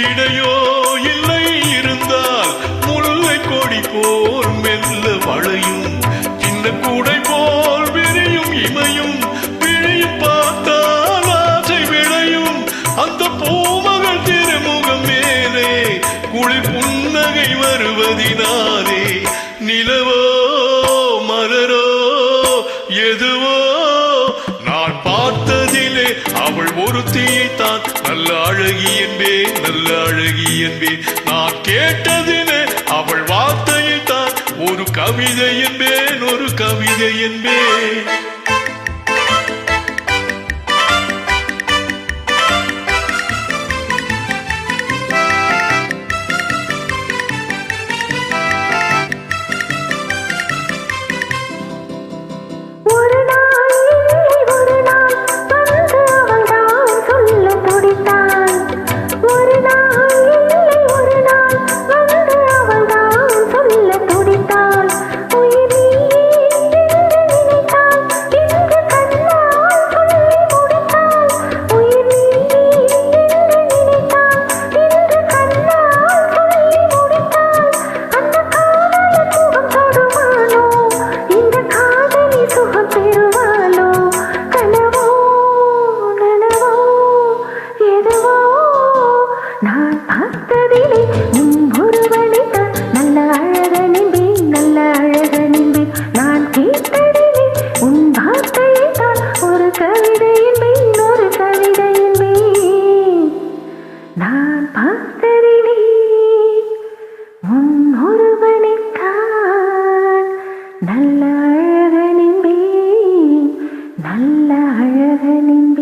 இடையோ இல்லை இருந்தால் முல்லை கொடி போல் மெல்ல வளையும், சின்ன கூடை போல் விரியும் இமையும், விழியும் பார்த்தால் ஆசை விளையும். அந்த பூமகள் திருமுகம் மேலே குளிர் புன்னகை வருவதினாலே நிலவோ மலரோ எதுவோ நான் பார்த்ததிலே அவள் ஒருத்தியைத்தான் நல்ல அழகி என்பேன், நல்ல அழகி என்பேன். நான் கேட்டதிலே அவள் வார்த்தையைத்தான் ஒரு கவிதை என்பேன், ஒரு கவிதை என்பேன். நான் பார்த்ததிலே உன் ஒருவனைத்தான் நல்ல அழகனின்பேன், நல்ல அழகனின்பேன்.